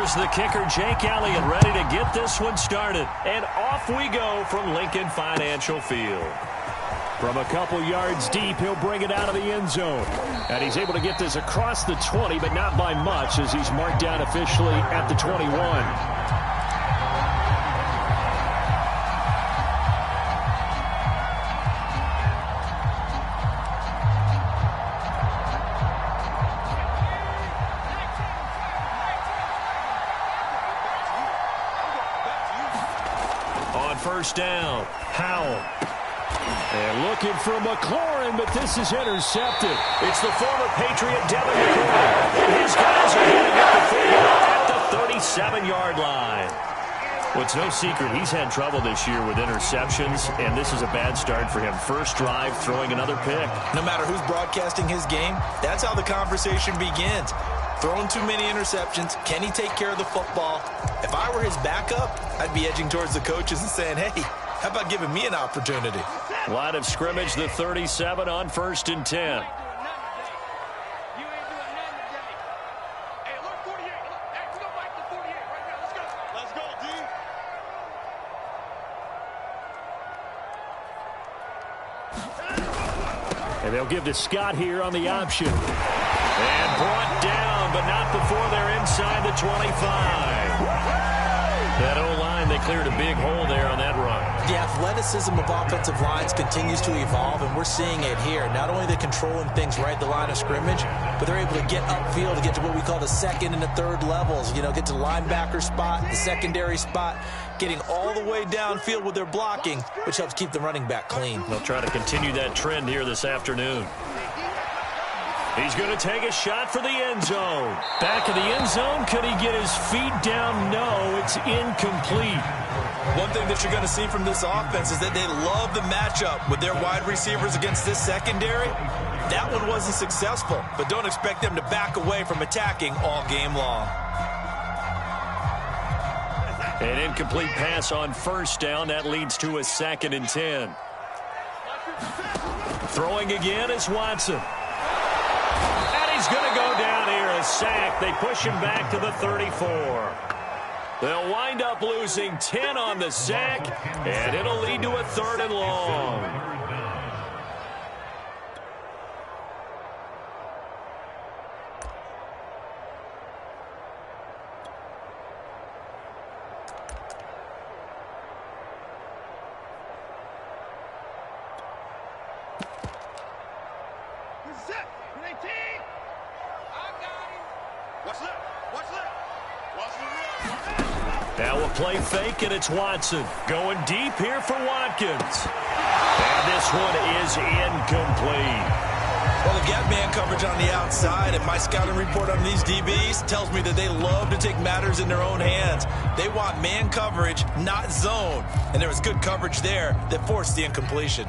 Here's the kicker, Jake Elliott, ready to get this one started. And off we go from Lincoln Financial Field. From a couple yards deep, he'll bring it out of the end zone. And he's able to get this across the 20, but not by much, as he's marked down officially at the 21. On first down, Howell. And looking for McLaurin, but this is intercepted. It's the former Patriot Devin McLaurin. His guys are getting up the football at the 37-yard line. Well, it's no secret he's had trouble this year with interceptions, and this is a bad start for him. First drive, throwing another pick. No matter who's broadcasting his game, that's how the conversation begins. Throwing too many interceptions. Can he take care of the football? If I were his backup, I'd be edging towards the coaches and saying, hey, how about giving me an opportunity? Line of scrimmage, the 37 on 1st and 10. And they'll give to Scott here on the option. And brought down, but not before they're inside the 25. That O-line, they cleared a big hole there on that run. The athleticism of offensive lines continues to evolve, and we're seeing it here. Not only are they controlling things right at the line of scrimmage, but they're able to get upfield to get to what we call the second and the third levels. You know, get to the linebacker spot, the secondary spot, getting all the way downfield with their blocking, which helps keep the running back clean. They'll try to continue that trend here this afternoon. He's going to take a shot for the end zone. Back of the end zone. Could he get his feet down? No, it's incomplete. One thing that you're going to see from this offense is that they love the matchup with their wide receivers against this secondary. That one wasn't successful, but don't expect them to back away from attacking all game long. An incomplete pass on first down. That leads to a 2nd and 10. Throwing again is Watson. He's going to go down here, a sack. They push him back to the 34. They'll wind up losing 10 on the sack, and it'll lead to a 3rd and long. Now a play fake, and it's Watson. Going deep here for Watkins. And this one is incomplete. Well, they've got man coverage on the outside, and my scouting report on these DBs tells me that they love to take matters in their own hands. They want man coverage, not zone. And there was good coverage there that forced the incompletion.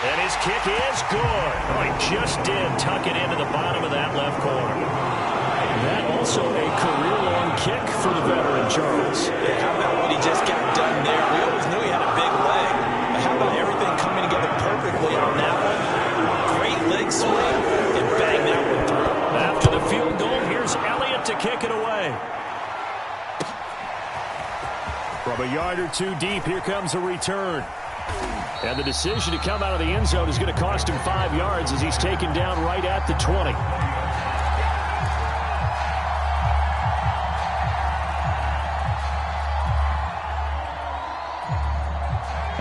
And his kick is good. Oh, he just did tuck it into the bottom of that left corner. That also a career-long kick for the veteran, Charles. Yeah, how about what he just got done there? We always knew he had a big leg. But how about everything coming together perfectly on that one? Great leg swing and bang that one through. After the field goal, here's Elliott to kick it away. From a yard or two deep, here comes a return. And the decision to come out of the end zone is going to cost him 5 yards as he's taken down right at the 20.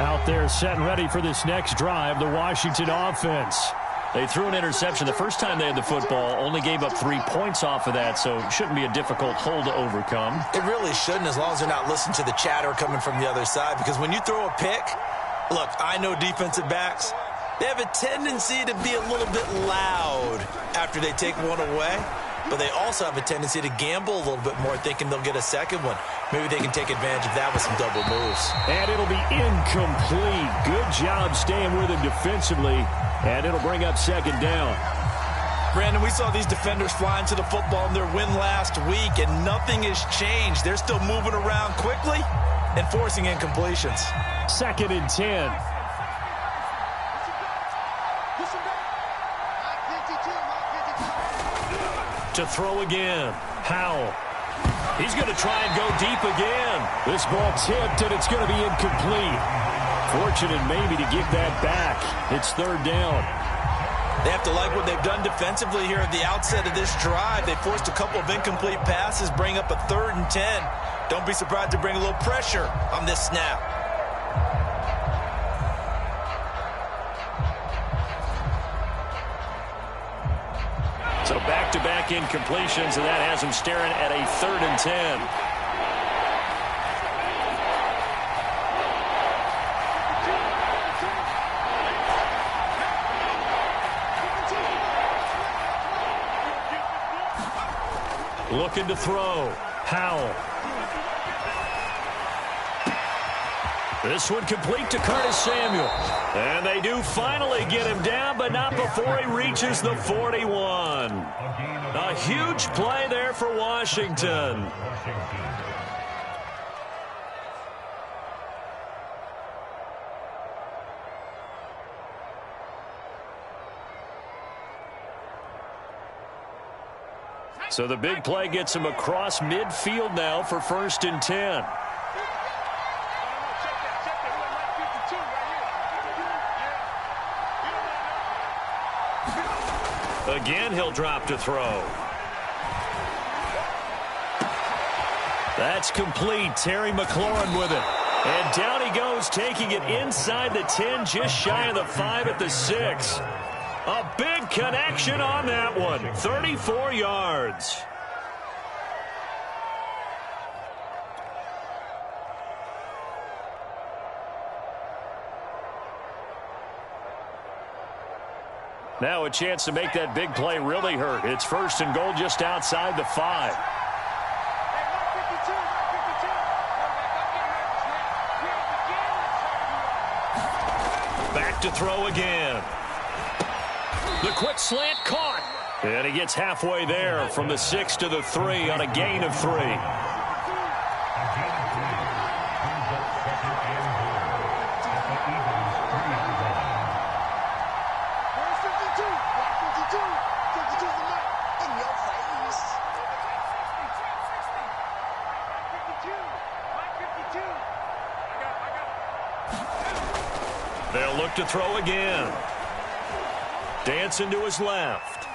Out there set and ready for this next drive, the Washington offense. They threw an interception the first time they had the football, only gave up 3 points off of that, so it shouldn't be a difficult hole to overcome. It really shouldn't, as long as they're not listening to the chatter coming from the other side, because when you throw a pick, look, I know defensive backs, they have a tendency to be a little bit loud after they take one away, but they also have a tendency to gamble a little bit more, thinking they'll get a second one. Maybe they can take advantage of that with some double moves. And it'll be incomplete. Good job staying with him defensively, and it'll bring up 2nd down. Brandon, we saw these defenders flying to the football in their win last week, and nothing has changed. They're still moving around quickly, and forcing incompletions. 2nd and 10. To throw again. Howell. He's going to try and go deep again. This ball tipped, and it's going to be incomplete. Fortunate maybe to give that back. It's 3rd down. They have to like what they've done defensively here at the outset of this drive. They forced a couple of incomplete passes, bring up a 3rd and 10. Don't be surprised to bring a little pressure on this snap. So back-to-back incompletions, and that has him staring at a 3rd and 10. Looking to throw. Howell. This one complete to Curtis Samuel. And they do finally get him down, but not before he reaches the 41. A huge play there for Washington. So the big play gets him across midfield now for 1st and 10. Again, he'll drop to throw. That's complete. Terry McLaurin with it. And down he goes, taking it inside the 10, just shy of the 5 at the 6. A big connection on that one. 34 yards. Now a chance to make that big play really hurt. It's 1st and goal just outside the 5. Back to throw again. The quick slant caught. And he gets halfway there from the 6 to the 3 on a gain of 3. They'll look to throw again. Dancing to his left.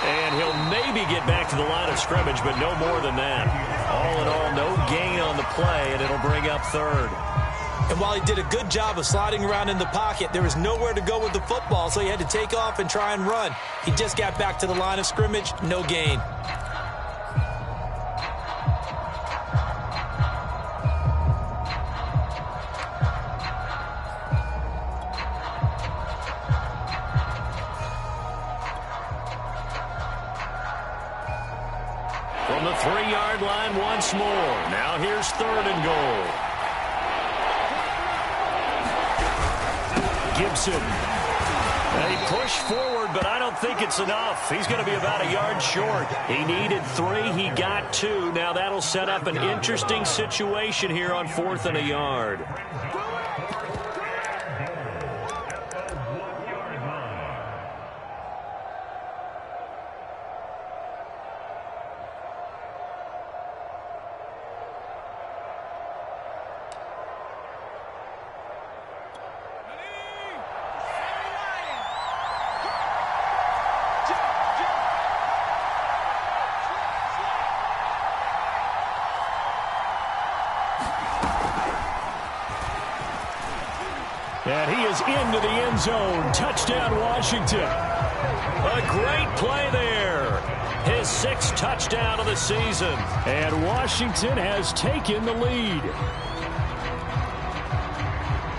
And he'll maybe get back to the line of scrimmage, but no more than that. All in all, no gain on the play, and it'll bring up 3rd. And while he did a good job of sliding around in the pocket, there was nowhere to go with the football, so he had to take off and try and run. He just got back to the line of scrimmage, no gain. From the 3-yard line once more. Now here's 3rd and goal. Gibson. They push forward, but I don't think it's enough. He's going to be about a yard short. He needed 3. He got 2. Now that'll set up an interesting situation here on 4th and a yard. And he is into the end zone. Touchdown, Washington. A great play there. His 6th touchdown of the season. And Washington has taken the lead.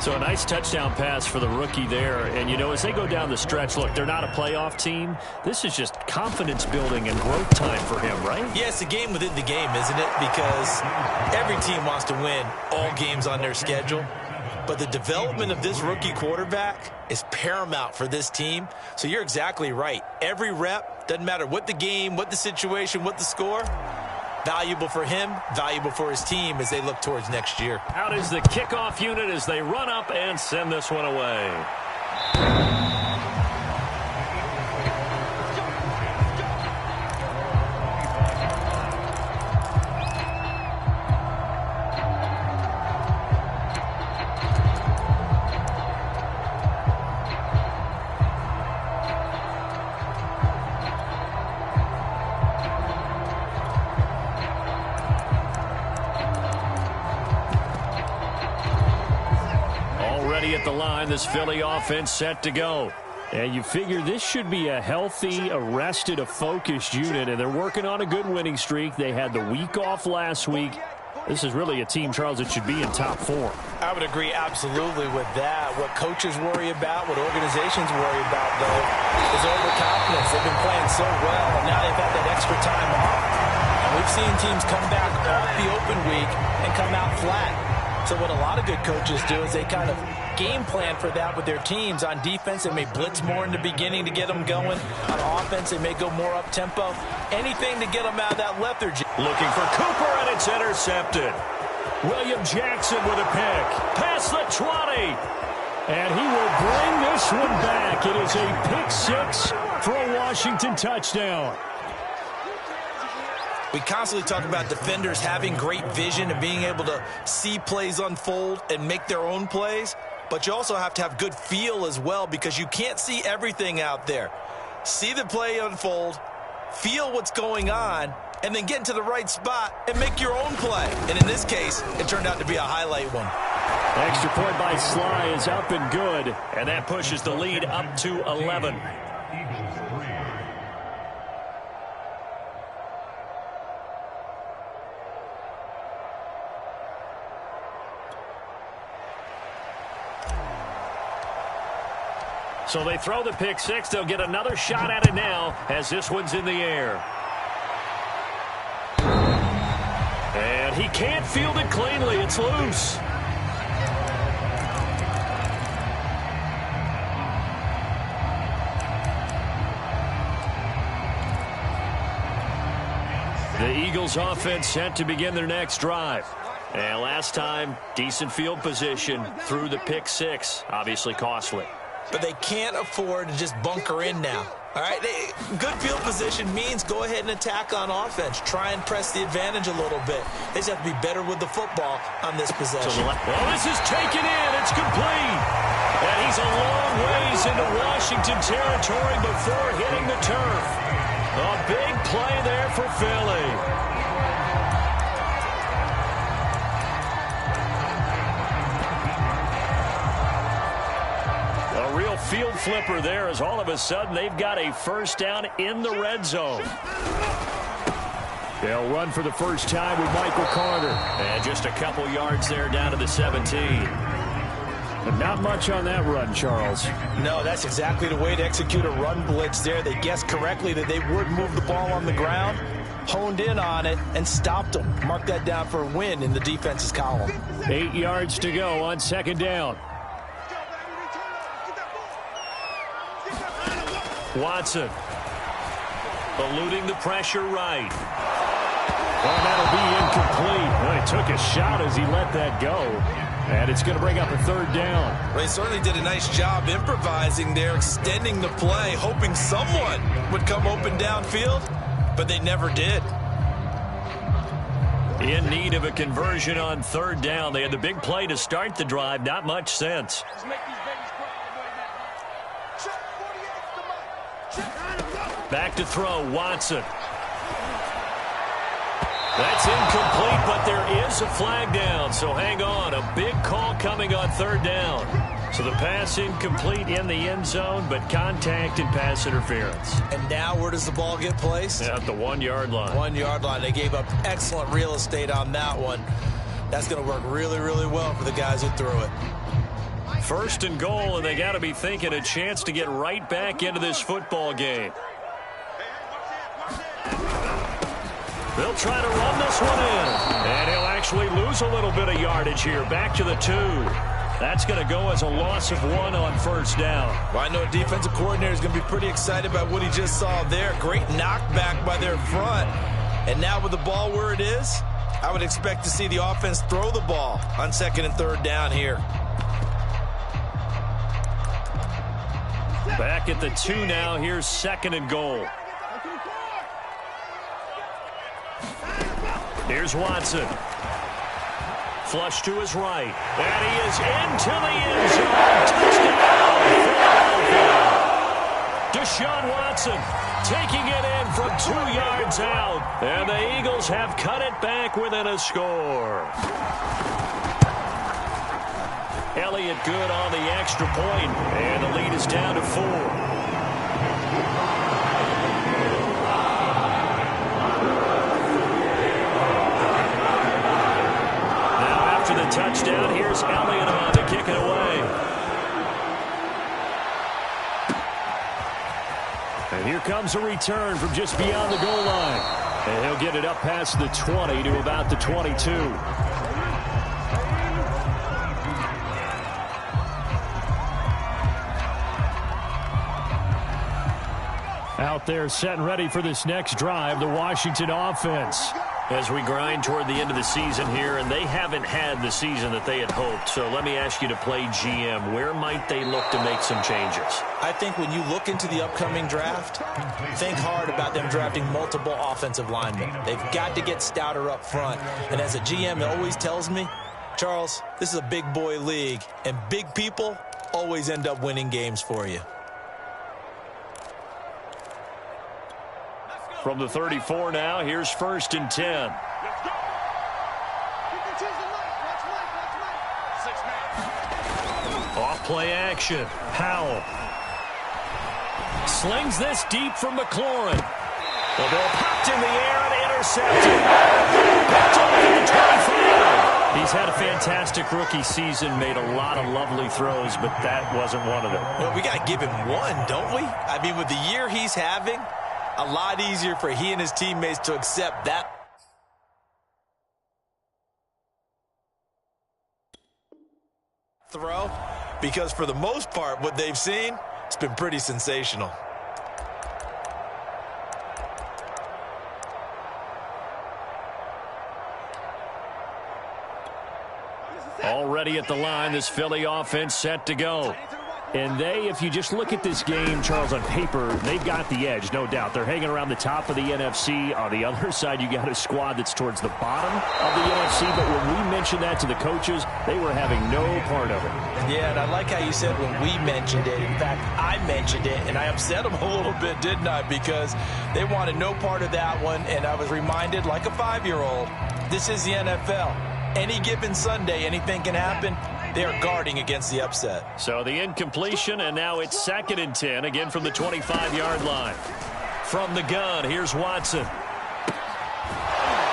So a nice touchdown pass for the rookie there. And, you know, as they go down the stretch, look, they're not a playoff team. This is just confidence building and growth time for him, right? Yeah, it's a game within the game, isn't it? Because every team wants to win all games on their schedule. But the development of this rookie quarterback is paramount for this team. So you're exactly right. Every rep, doesn't matter what the game, what the situation, what the score, Valuable for him, valuable for his team as they look towards next year. Out is the kickoff unit as they run up and send this one away. At the line, this Philly offense set to go. And you figure this should be a healthy, a rested, a focused unit, and they're working on a good winning streak. They had the week off last week. This is really a team, Charles, that should be in top 4. I would agree absolutely with that. What coaches worry about, what organizations worry about, though, is overconfidence. They've been playing so well, and now they've had that extra time off. And we've seen teams come back off the open week and come out flat. So what a lot of good coaches do is they kind of game plan for that with their teams. On defense, they may blitz more in the beginning to get them going. On offense, they may go more up-tempo. Anything to get them out of that lethargy. Looking for Cooper, and it's intercepted. William Jackson with a pick. Past the 20. And he will bring this one back. It is a pick 6 for a Washington touchdown. We constantly talk about defenders having great vision and being able to see plays unfold and make their own plays. But you also have to have good feel as well, because you can't see everything out there. See the play unfold, feel what's going on, and then get into the right spot and make your own play. And in this case, it turned out to be a highlight one. Extra point by Sly is up and good, and that pushes the lead up to 11. So they throw the pick 6. They'll get another shot at it now as this one's in the air. And he can't field it cleanly. It's loose. The Eagles offense set to begin their next drive. And last time, decent field position through the pick 6. Obviously costly. But they can't afford to just bunker in now. All right, good field position means go ahead and attack on offense. Try and press the advantage a little bit. They just have to be better with the football on this possession. Well, this is taken in. It's complete. And he's a long ways into Washington territory before hitting the turf. A big play there for Philly. Field flipper there, as all of a sudden they've got a first down in the red zone. They'll run for the first time with Michael Carter. And just a couple yards there down to the 17. But not much on that run, Charles. No, that's exactly the way to execute a run blitz there. They guessed correctly that they would move the ball on the ground, honed in on it, and stopped them. Mark that down for a win in the defense's column. 8 yards to go on second down. Watson eluding the pressure right. Well, that'll be incomplete. Well, he took a shot as he let that go. And it's going to bring up a third down. Well, they certainly did a nice job improvising there, extending the play, hoping someone would come open downfield, but they never did. In need of a conversion on third down. They had the big play to start the drive. Not much sense. Back to throw, Watson. That's incomplete, but there is a flag down, so hang on. A big call coming on third down. So the pass incomplete in the end zone, but contact and pass interference. And now where does the ball get placed? At the 1 yard line. 1 yard line. They gave up excellent real estate on that one. That's going to work really, really well for the guys who threw it. First and goal, and they got to be thinking a chance to get right back into this football game. They'll try to run this one in. And he'll actually lose a little bit of yardage here. Back to the 2. That's going to go as a loss of 1 on first down. Well, I know a defensive coordinator is going to be pretty excited about what he just saw there. Great knockback by their front. And now with the ball where it is, I would expect to see the offense throw the ball on 2nd and 3rd down here. Back at the 2 now. Here's 2nd and goal. Here's Watson. Flush to his right. And he is into the end zone. Touchdown, Philadelphia. Deshaun Watson taking it in from 2 yards out. And the Eagles have cut it back within a score. Elliott good on the extra point, and the lead is down to 4. Now after the touchdown, here's Elliott on to kick it away. And here comes a return from just beyond the goal line. And he'll get it up past the 20 to about the 22. Out there set and ready for this next drive, the Washington offense. As we grind toward the end of the season here, and they haven't had the season that they had hoped. So let me ask you to play GM. Where might they look to make some changes? I think when you look into the upcoming draft, think hard about them drafting multiple offensive linemen. They've got to get stouter up front. And as a GM, it always tells me, Charles, this is a big boy league, and big people always end up winning games for you. From the 34 now, here's 1st and 10. Let's go. Off play action. Howell. Slings this deep from McLaurin. The ball popped in the air and intercepted. Picked off at the 25. He's had a fantastic rookie season, made a lot of lovely throws, but that wasn't one of them. Well, we got to give him one, don't we? I mean, with the year he's having, a lot easier for he and his teammates to accept that throw, because for the most part, what they've seen, it's been pretty sensational. Already at the line, this Philly offense set to go. And they, if you just look at this game, Charles, on paper, they've got the edge, no doubt. They're hanging around the top of the NFC. On the other side, you got a squad that's towards the bottom of the NFC. But when we mentioned that to the coaches, they were having no part of it. Yeah, and I like how you said when we mentioned it. In fact, I mentioned it, and I upset them a little bit, didn't I? Because they wanted no part of that one, and I was reminded, like a 5-year-old, this is the NFL. Any given Sunday, anything can happen. They are guarding against the upset. So the incompletion, and now it's 2nd and 10, again from the 25-yard line. From the gun, here's Watson.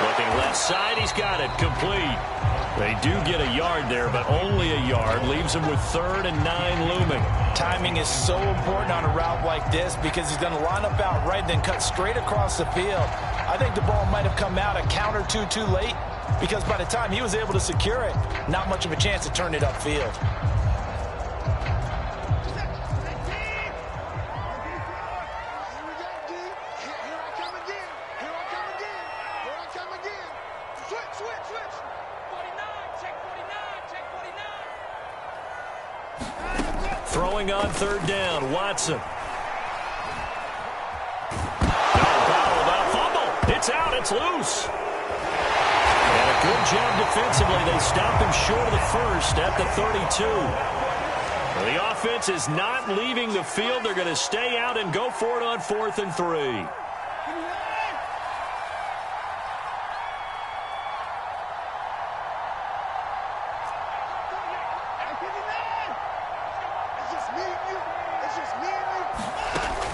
Looking left side, he's got it, complete. They do get a yard there, but only a yard. Leaves him with 3rd and 9 looming. Timing is so important on a route like this because he's going to line up out right, then cut straight across the field. I think the ball might have come out a count or two too late, because by the time he was able to secure it, not much of a chance to turn it upfield. Throwing on 3rd down, Watson. Fumble. It's out. It's loose. And a good job defensively. They stop him short of the first at the 32. The offense is not leaving the field. They're going to stay out and go for it on 4th and 3.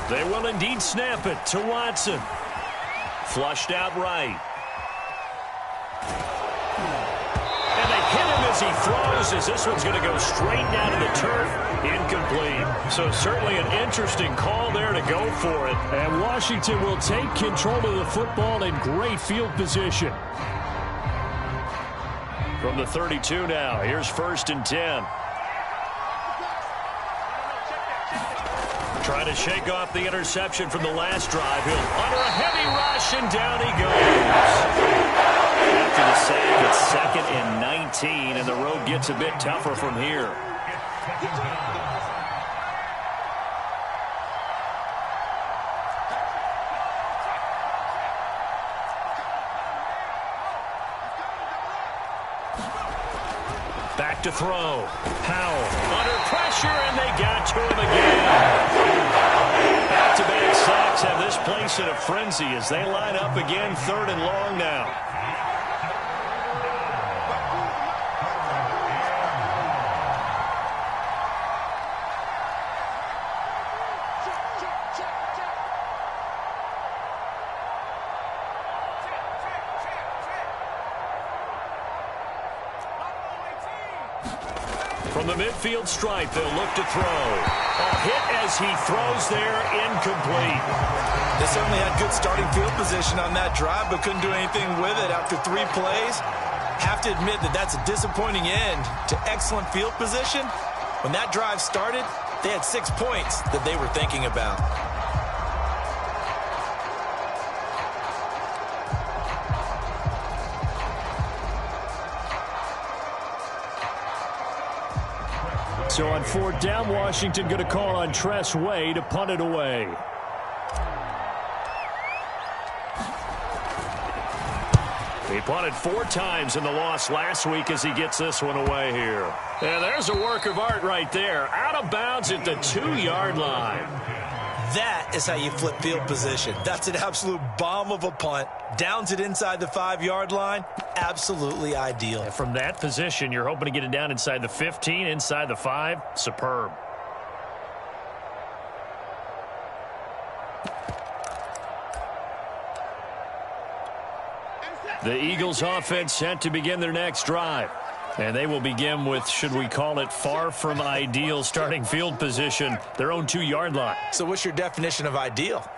They will indeed snap it to Watson. Flushed out right. And they hit him as he throws, as this one's going to go straight down to the turf. Incomplete. So certainly an interesting call there to go for it. And Washington will take control of the football in great field position. From the 32 now, here's 1st and 10. Trying to shake off the interception from the last drive. He'll under a heavy rush, and down he goes. After the sack, it's 2nd and 19, and the road gets a bit tougher from here. Back to throw. Howell under pressure, and they got to him again. Back-to-back sacks have this place in a frenzy as they line up again, 3rd and long now. From the midfield stripe, they'll look to throw. A hit as he throws there, incomplete. They certainly had good starting field position on that drive, but couldn't do anything with it after 3 plays. Have to admit that that's a disappointing end to excellent field position. When that drive started, they had 6 points that they were thinking about. So on 4th down, Washington going to call on Tress Way to punt it away. He punted 4 times in the loss last week as he gets this one away here. And there's a work of art right there. Out of bounds at the 2-yard line. That is how you flip field position. That's an absolute bomb of a punt. Downs it inside the 5-yard line. Absolutely ideal. And from that position, you're hoping to get it down inside the 15, inside the 5. Superb. The Eagles offense set to begin their next drive. And they will begin with, should we call it, far from ideal starting field position, their own 2-yard line. So what's your definition of ideal?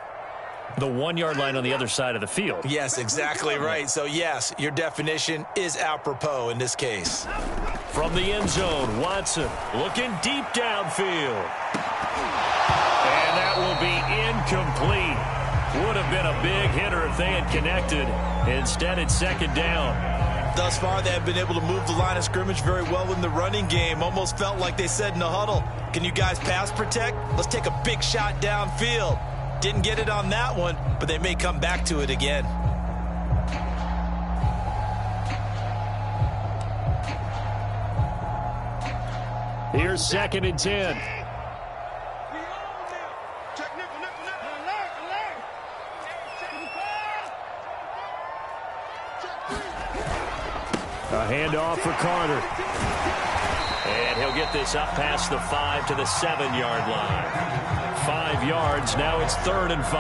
The 1-yard line on the other side of the field. Yes, exactly right. So, yes, your definition is apropos in this case. From the end zone, Watson looking deep downfield. And that will be incomplete. Would have been a big hitter if they had connected. Instead, it's 2nd down. Thus far, they have been able to move the line of scrimmage very well in the running game. Almost felt like they said in the huddle, can you guys pass protect? Let's take a big shot downfield. Didn't get it on that one, but they may come back to it again. Here's 2nd and 10. A handoff for Carter. And he'll get this up past the 5 to the 7-yard line. 5 yards, now it's 3rd and 5.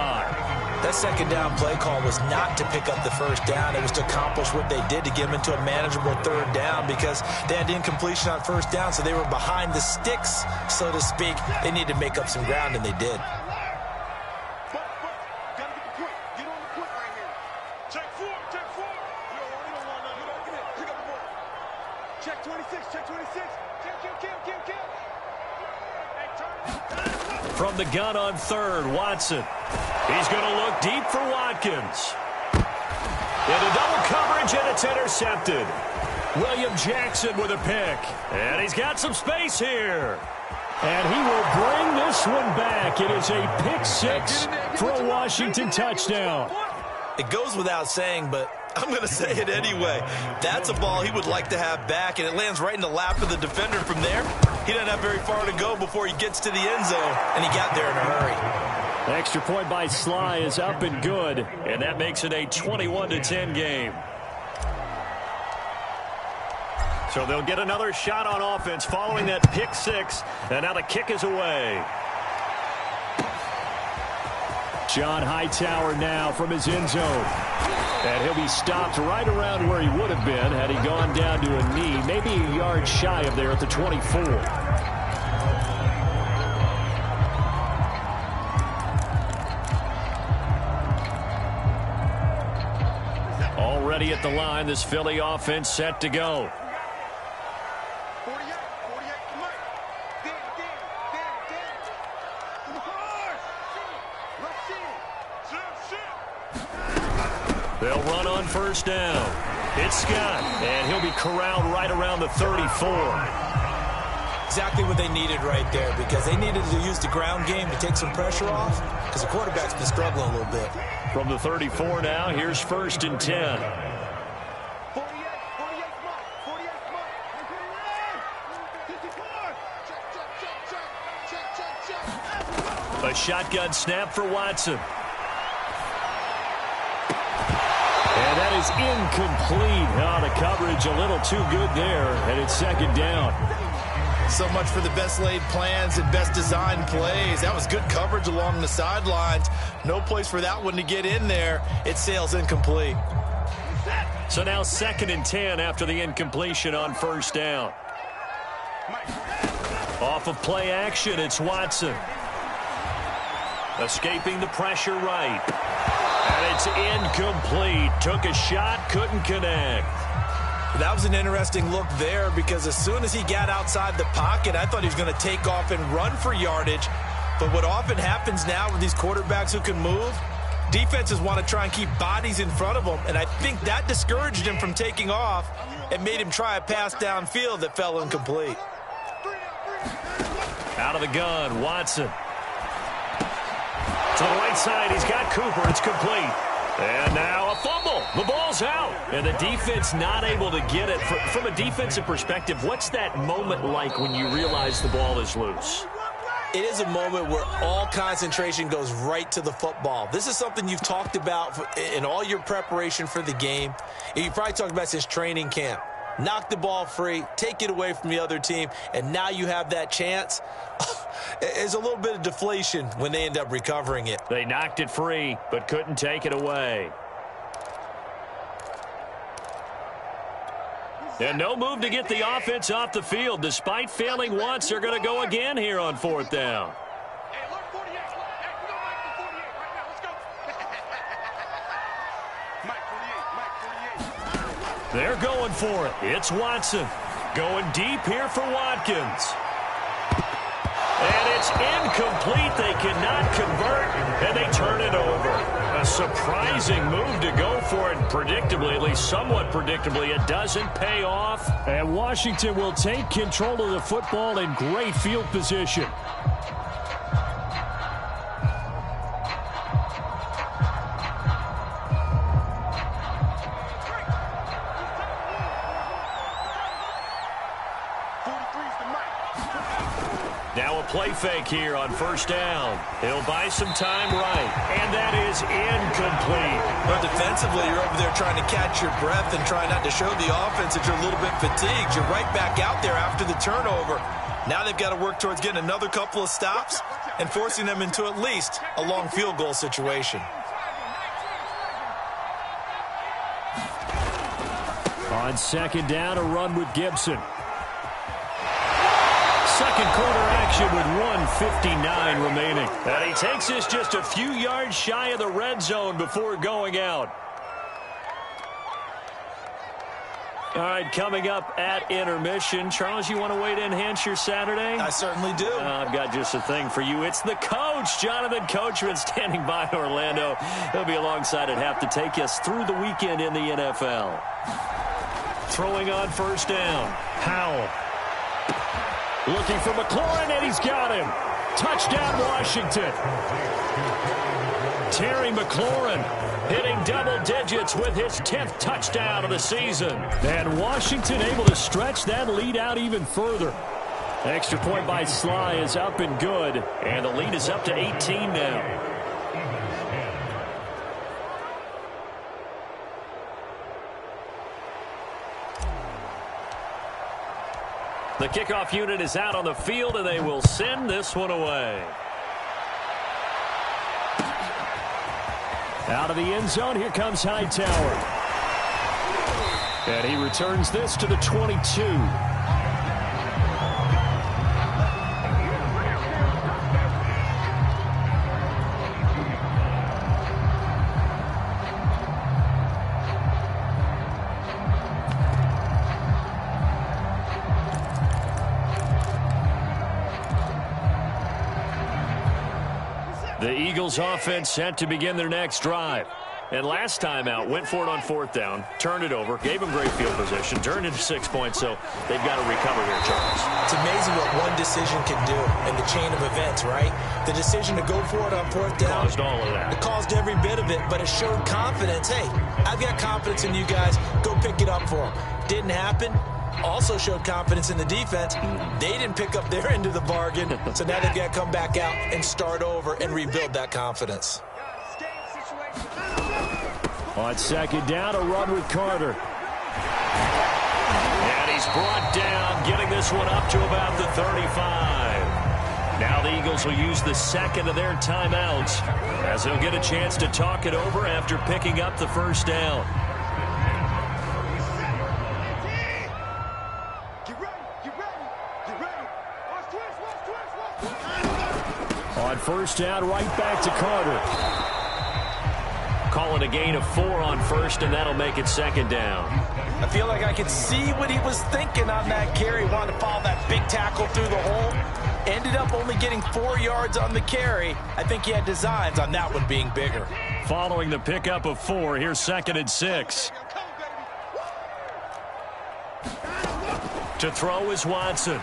That 2nd down play call was not to pick up the 1st down. It was to accomplish what they did to get them into a manageable 3rd down because they had incompletion on 1st down, so they were behind the sticks, so to speak. They needed to make up some ground, and they did. From the gun on 3rd, Watson. He's going to look deep for Watkins. Into double coverage, and it's intercepted. William Jackson with a pick. And he's got some space here. And he will bring this one back. It is a pick 6 for a Washington touchdown. It goes without saying, but I'm going to say it anyway. That's a ball he would like to have back, and it lands right in the lap of the defender from there. He doesn't have very far to go before he gets to the end zone, and he got there in a hurry. Extra point by Sly is up and good, and that makes it a 21-10 game. So they'll get another shot on offense following that pick 6, and now the kick is away. John Hightower now from his end zone. And he'll be stopped right around where he would have been had he gone down to a knee, maybe a yard shy of there at the 24. Already at the line, this Philly offense set to go. They'll run on first down. It's Scott, and he'll be corralled right around the 34. Exactly what they needed right there, because they needed to use the ground game to take some pressure off, because the quarterback's been struggling a little bit. From the 34 now, here's 1st and 10. A shotgun snap for Watson. And that is incomplete. Oh, the coverage a little too good there, and it's 2nd down. So much for the best laid plans and best designed plays. That was good coverage along the sidelines. No place for that one to get in there. It sails incomplete. So now 2nd and 10 after the incompletion on first down. Off of play action, it's Watson. Escaping the pressure right. And it's incomplete. Took a shot, couldn't connect. That was an interesting look there, because as soon as he got outside the pocket, I thought he was going to take off and run for yardage. But what often happens now with these quarterbacks who can move, defenses want to try and keep bodies in front of them, and I think that discouraged him from taking off and made him try a pass downfield that fell incomplete. Out of the gun, Watson. To the right side, he's got Cooper. It's complete. And now a fumble. The ball's out. And the defense not able to get it. From a defensive perspective, what's that moment like when you realize the ball is loose? It is a moment where all concentration goes right to the football. This is something you've talked about in all your preparation for the game. And you probably talked about since training camp. Knock the ball free, take it away from the other team, and now you have that chance. There's a little bit of deflation when they end up recovering it. They knocked it free, but couldn't take it away. And no move to get the offense off the field. Despite failing once, they're going to go again here on 4th down. They're going for it. It's Watson. Going deep here for Watkins. And it's incomplete. They cannot convert, and they turn it over. A surprising move to go for it. Predictably, at least somewhat predictably, it doesn't pay off. And Washington will take control of the football in great field position. Now a play fake here on first down. He'll buy some time right. And that is incomplete. But defensively, you're over there trying to catch your breath and try not to show the offense that you're a little bit fatigued. You're right back out there after the turnover. Now they've got to work towards getting another couple of stops and forcing them into at least a long field goal situation. On 2nd down, a run with Gibson. Second quarter action with 1:59 remaining. And he takes this just a few yards shy of the red zone before going out. All right, coming up at intermission. Charles, you want to wait in, enhance your Saturday? I certainly do. I've got just a thing for you. It's the coach, Jonathan Coachman, standing by in Orlando. He'll be alongside at half to take us through the weekend in the NFL. Throwing on first down. Howell. Looking for McLaurin, and he's got him. Touchdown, Washington. Terry McLaurin hitting double digits with his 10th touchdown of the season. And Washington able to stretch that lead out even further. Extra point by Sly is up and good, and the lead is up to 18 now. The kickoff unit is out on the field, and they will send this one away. Out of the end zone, here comes Hightower. And he returns this to the 22. The Eagles offense set to begin their next drive. And last time out, went for it on 4th down, turned it over, gave him great field position, turned into 6 points, so they've got to recover here, Charles. It's amazing what one decision can do in the chain of events, right? The decision to go for it on 4th down. Caused all of that. It caused every bit of it, but it showed confidence. Hey, I've got confidence in you guys. Go pick it up for them. Didn't happen. Also showed confidence in the defense. They didn't pick up their end of the bargain, so now they've got to come back out and start over and rebuild that confidence. On 2nd down, a run with Carter. And he's brought down, getting this one up to about the 35. Now the Eagles will use the second of their timeouts as they'll get a chance to talk it over after picking up the 1st down. On 1st down, right back to Carter. Calling a gain of 4 on 1st, and that'll make it 2nd down. I feel like I could see what he was thinking on that carry. Wanted to follow that big tackle through the hole. Ended up only getting 4 yards on the carry. I think he had designs on that one being bigger. Following the pickup of 4, here's 2nd and 6. To throw is Watson.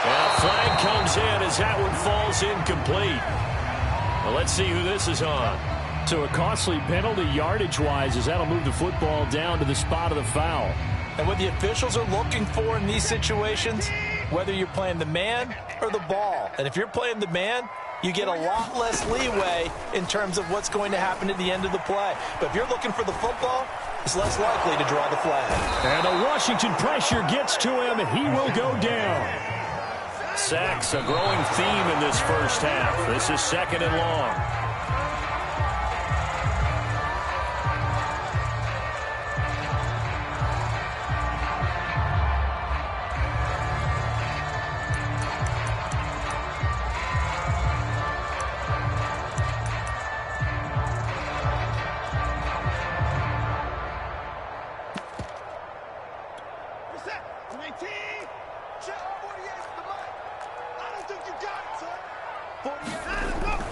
And a flag comes in as that one falls incomplete. Well, let's see who this is on. So a costly penalty yardage-wise as that'll move the football down to the spot of the foul. And what the officials are looking for in these situations, whether you're playing the man or the ball. And if you're playing the man, you get a lot less leeway in terms of what's going to happen at the end of the play. But if you're looking for the football, it's less likely to draw the flag. And the Washington pressure gets to him. He will go down. Sacks, a growing theme in this 1st half. This is 2nd and long.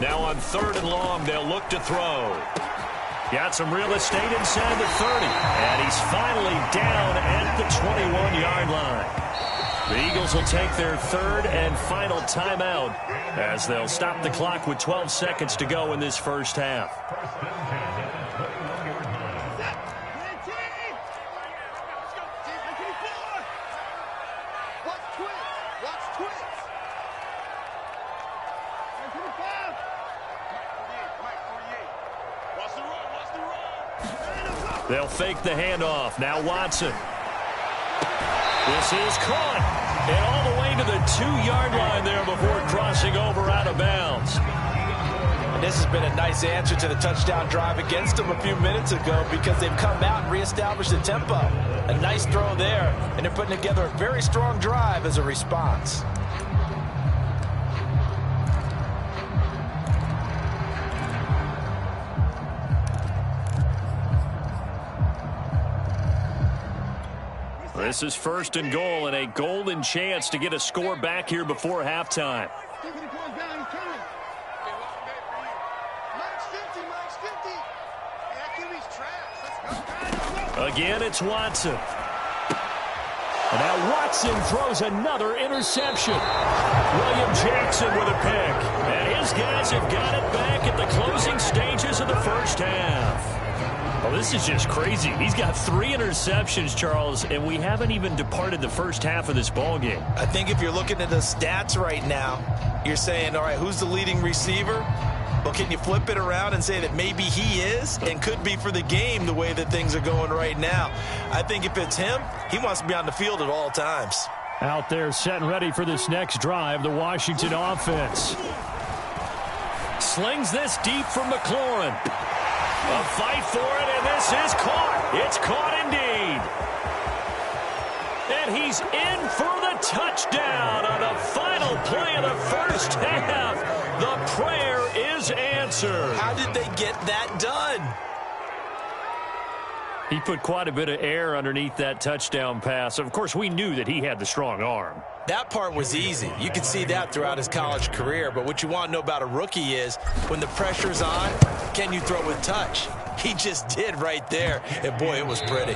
Now on 3rd and long, they'll look to throw. Got some real estate inside the 30. And he's finally down at the 21-yard line. The Eagles will take their 3rd and final timeout as they'll stop the clock with 12 seconds to go in this 1st half. They'll fake the handoff. Now Watson. This is caught. And all the way to the 2-yard line there before crossing over out of bounds. And this has been a nice answer to the touchdown drive against them a few minutes ago because they've come out and reestablished the tempo. A nice throw there, and they're putting together a very strong drive as a response. This is 1st and goal and a golden chance to get a score back here before halftime. Again, it's Watson. And now Watson throws another interception. William Jackson with a pick. And his guys have got it back at the closing stages of the 1st half. Well, this is just crazy. He's got 3 interceptions, Charles, and we haven't even departed the 1st half of this ballgame. I think if you're looking at the stats right now, you're saying, all right, who's the leading receiver? Well, can you flip it around and say that maybe he is and could be for the game the way that things are going right now? I think if it's him, he wants to be on the field at all times. Out there set and ready for this next drive, the Washington offense. Slings this deep from McLaurin. A fight for it, and this is caught. It's caught indeed. And he's in for the touchdown on the final play of the 1st half. The prayer is answered. How did they get that done? He put quite a bit of air underneath that touchdown pass. Of course, we knew that he had the strong arm. That part was easy. You could see that throughout his college career. But what you want to know about a rookie is when the pressure's on, can you throw with touch? He just did right there. And, boy, it was pretty.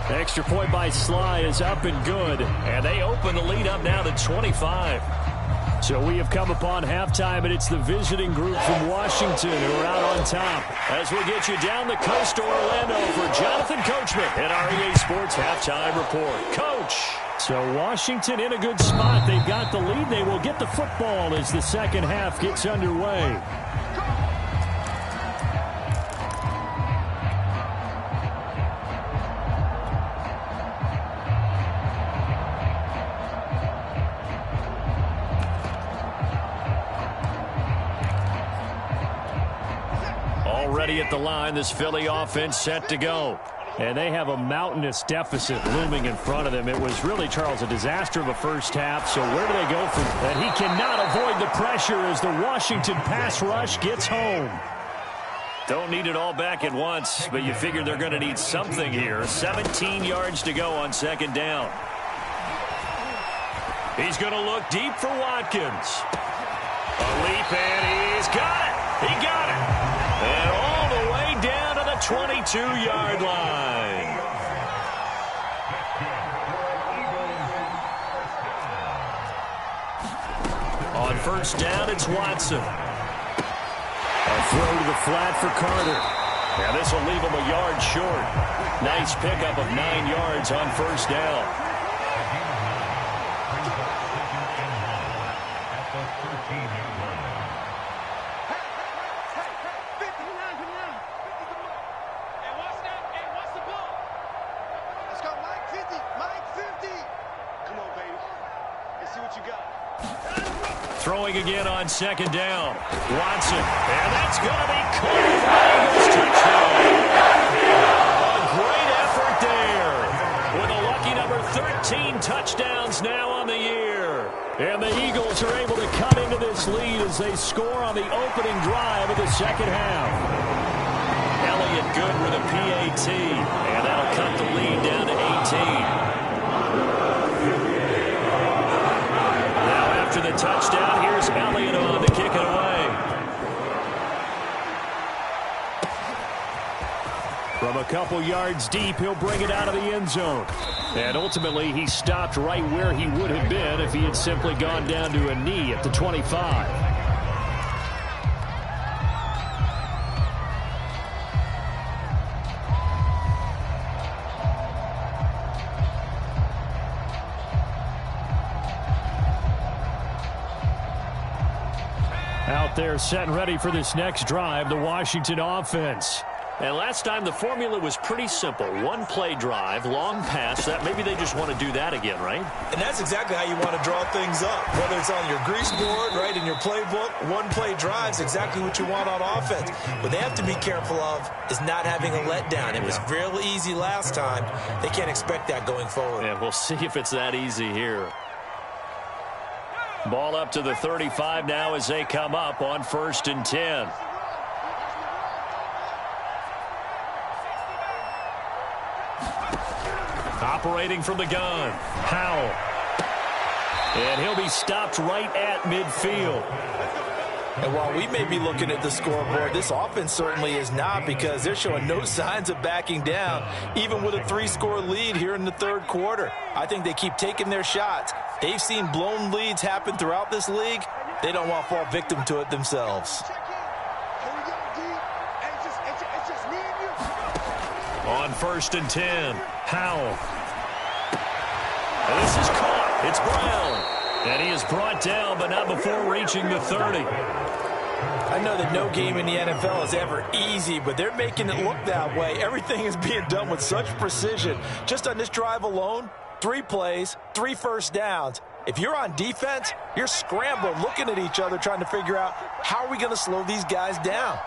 Extra point by Sly is up and good. And they open the lead up now to 25. So we have come upon halftime, and it's the visiting group from Washington who are out on top. As we get you down the coast to Orlando for Jonathan Coachman at our EA Sports Halftime Report. Coach! So Washington in a good spot. They've got the lead. They will get the football as the second half gets underway. Already at the line, this Philly offense set to go. And they have a mountainous deficit looming in front of them. It was really, Charles, a disaster of a first half. So where do they go from that? He cannot avoid the pressure as the Washington pass rush gets home. Don't need it all back at once, but you figure they're going to need something here. 17 yards to go on second down. He's going to look deep for Watkins. A leap, and he's got it. He got it. And all the way down to the 22-yard line. On first down, it's Watson. A throw to the flat for Carter. Now this will leave him a yard short. Nice pickup of 9 yards on first down. Throwing again on second down. Watson. And that's going to be caught for Eagles touchdown. A great effort there. With a lucky number 13 touchdowns now on the year. And the Eagles are able to cut into this lead as they score on the opening drive of the second half. Elliott good with a PAT. And that'll cut the lead down to 18. After the touchdown, here's Elliott on to kick it away. From a couple yards deep, he'll bring it out of the end zone. And ultimately, he stopped right where he would have been if he had simply gone down to a knee at the 25. Out there set and ready for this next drive, the Washington offense. And last time the formula was pretty simple. One play drive, long pass. That maybe they just want to do that again, right? And that's exactly how you want to draw things up. Whether it's on your grease board, right, in your playbook, one play drive's exactly what you want on offense. What they have to be careful of is not having a letdown. It was real easy last time. They can't expect that going forward. Yeah, we'll see if it's that easy here. Ball up to the 35 now as they come up on 1st and 10. Operating from the gun, Howell. And he'll be stopped right at midfield. And while we may be looking at the scoreboard, this offense certainly is not, because they're showing no signs of backing down, even with a 3-score lead here in the third quarter. I think they keep taking their shots. They've seen blown leads happen throughout this league. They don't want to fall victim to it themselves. On 1st and 10, Howell. And this is caught. It's Brown. And he is brought down, but not before reaching the 30. I know that no game in the NFL is ever easy, but they're making it look that way. Everything is being done with such precision. Just on this drive alone, 3 plays, 3 first downs. If you're on defense, you're scrambling, looking at each other, trying to figure out how are we going to slow these guys down.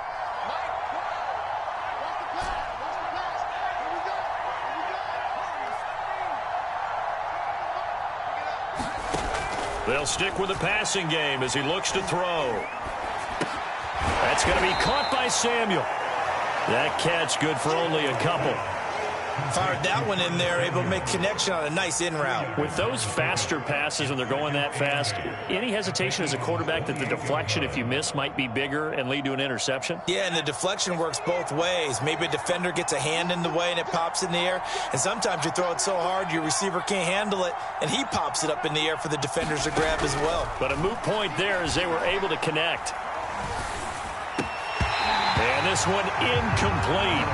They'll stick with the passing game as he looks to throw. That's going to be caught by Samuel. That catch good for only a couple. Fired that one in there, able to make connection on a nice in route. With those faster passes when they're going that fast, any hesitation as a quarterback that the deflection, if you miss, might be bigger and lead to an interception? Yeah, and the deflection works both ways. Maybe a defender gets a hand in the way and it pops in the air. And sometimes you throw it so hard your receiver can't handle it, and he pops it up in the air for the defenders to grab as well. But a moot point there as they were able to connect. And this one incomplete.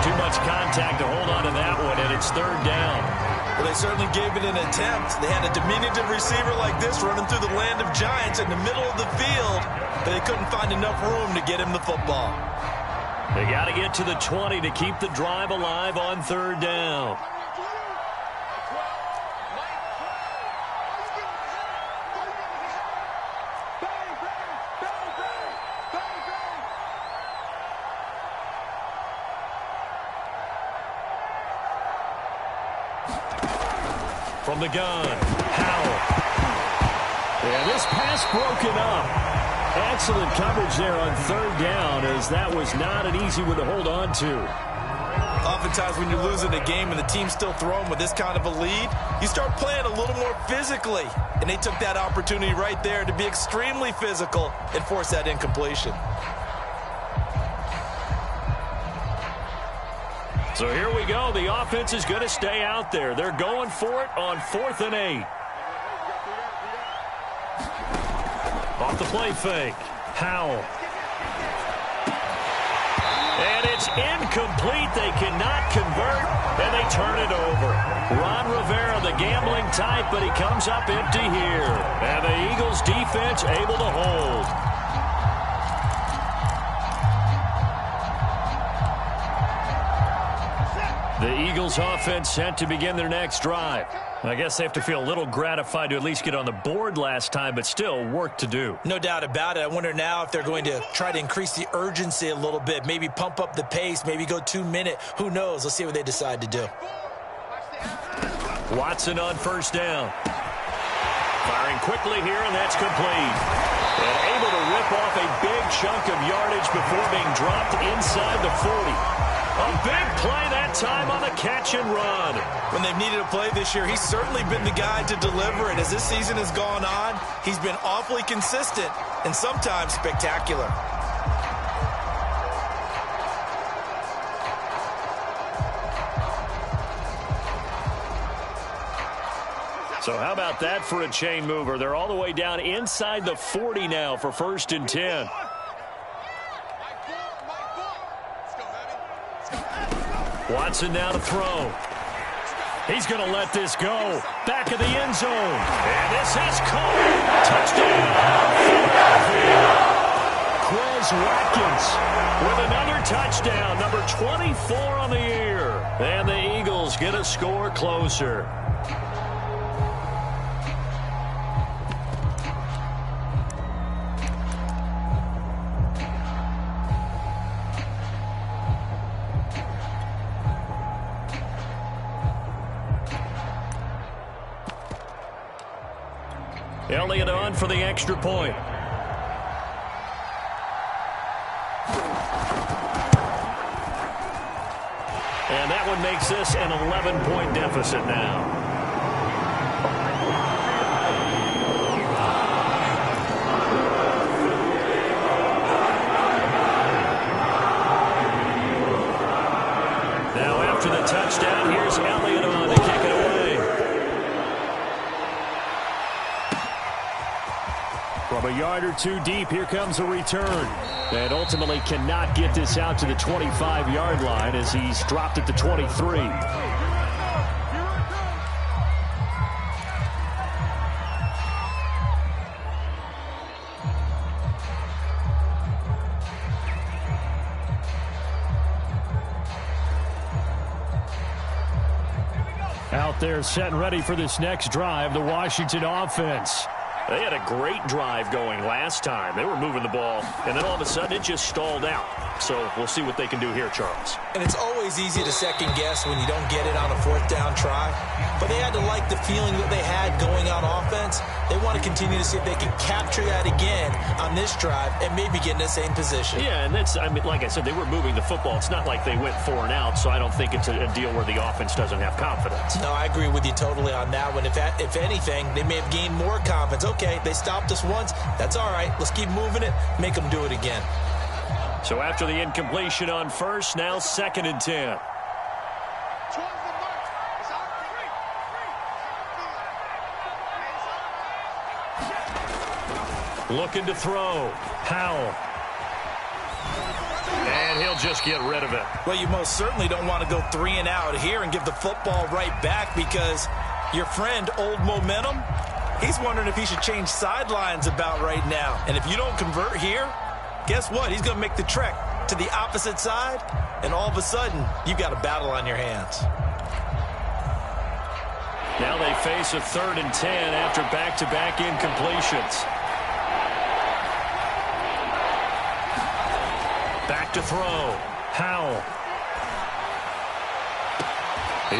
Too much contact to hold on to that one, and it's third down. Well, they certainly gave it an attempt. They had a diminutive receiver like this running through the land of giants in the middle of the field, but they couldn't find enough room to get him the football. They got to get to the 20 to keep the drive alive on third down. From the gun, Howell. Yeah, this pass broken up. Excellent coverage there on third down, as that was not an easy one to hold on to. Oftentimes when you're losing a game and the team's still throwing with this kind of a lead, you start playing a little more physically. And they took that opportunity right there to be extremely physical and force that incompletion. So here we go. The offense is going to stay out there. They're going for it on 4th and 8. Off the play fake. Howell. And it's incomplete. They cannot convert, and they turn it over. Ron Rivera, the gambling type, but he comes up empty here. And the Eagles defense able to hold. The Eagles offense set to begin their next drive. I guess they have to feel a little gratified to at least get on the board last time, but still work to do. No doubt about it. I wonder now if they're going to try to increase the urgency a little bit, maybe pump up the pace, maybe go 2 minute. Who knows? Let's see what they decide to do. Watson on first down. Firing quickly here, and that's complete. And able to rip off a big chunk of yardage before being dropped inside the 40. A big play that time on the catch and run. When they've needed a play this year, he's certainly been the guy to deliver it. As this season has gone on, he's been awfully consistent and sometimes spectacular. So how about that for a chain mover? They're all the way down inside the 40 now for 1st and 10. Watson now to throw. He's going to let this go. Back of the end zone. And this is caught. Touchdown. Quez Watkins with another touchdown. Number 24 on the year. And the Eagles get a score closer. Elliott on for the extra point. And that one makes this an 11-point deficit now. Now after the touchdown, here's Elliott on to kick it away. From a yard or two deep, here comes a return. And ultimately cannot get this out to the 25-yard line as he's dropped at the 23. Out there set and ready for this next drive, the Washington offense. They had a great drive going last time. They were moving the ball, and then all of a sudden it just stalled out. So we'll see what they can do here, Charles. And it's always easy to second guess when you don't get it on a fourth down try. But they had to like the feeling that they had going on offense. They want to continue to see if they can capture that again on this drive and maybe get in the same position. Yeah, and that's, I mean, like I said, they were moving the football. It's not like they went 4 and out, so I don't think it's a deal where the offense doesn't have confidence. No, I agree with you totally on that one. If anything, they may have gained more confidence. Okay, they stopped us once. That's all right. Let's keep moving it. Make them do it again. So after the incompletion on first, now 2nd and 10. Looking to throw. Howell. And he'll just get rid of it. Well, you most certainly don't want to go 3 and out here and give the football right back because your friend, Old Momentum, he's wondering if he should change sidelines about right now. And if you don't convert here, guess what? He's going to make the trek to the opposite side, and all of a sudden, you've got a battle on your hands. Now they face a 3rd and 10 after back-to-back incompletions. Back to throw. Howell.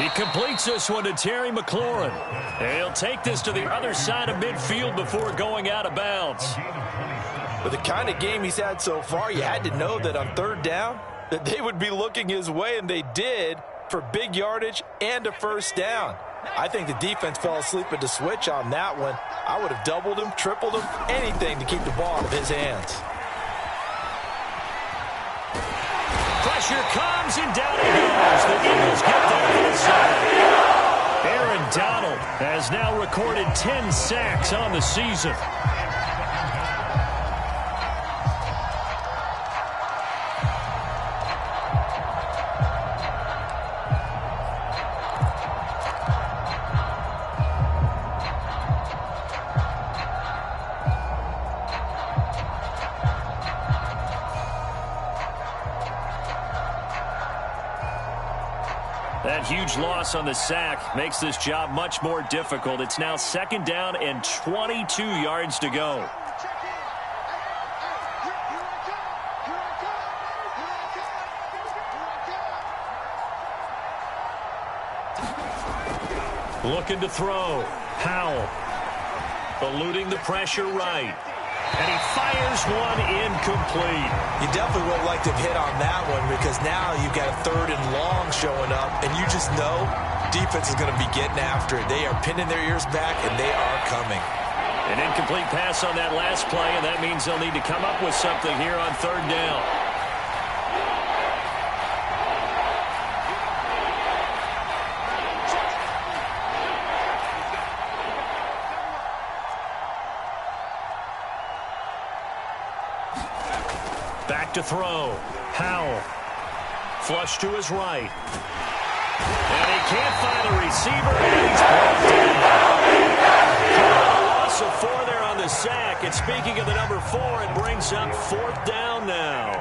He completes this one to Terry McLaurin. And he'll take this to the other side of midfield before going out of bounds. With the kind of game he's had so far, you had to know that on 3rd down, that they would be looking his way, and they did, for big yardage and a first down. I think the defense fell asleep at the switch on that one. I would have doubled him, tripled him, anything to keep the ball out of his hands. Pressure comes, and down he goes. The Eagles get there inside. Aaron Donald has now recorded 10 sacks on the season. That huge loss on the sack makes this job much more difficult. It's now 2nd down and 22 yards to go. Looking to throw. Howell. Eluding the pressure right. And he fires one incomplete. You definitely would have liked to have hit on that one because now you've got a 3rd and long showing up, and you just know defense is going to be getting after it. They are pinning their ears back, and they are coming. An incomplete pass on that last play, and that means they'll need to come up with something here on 3rd down. Back to throw. Howell. Flush to his right. And he can't find a receiver, and he's brought down. Loss of 4 there on the sack. And speaking of the number 4, it brings up 4th down now.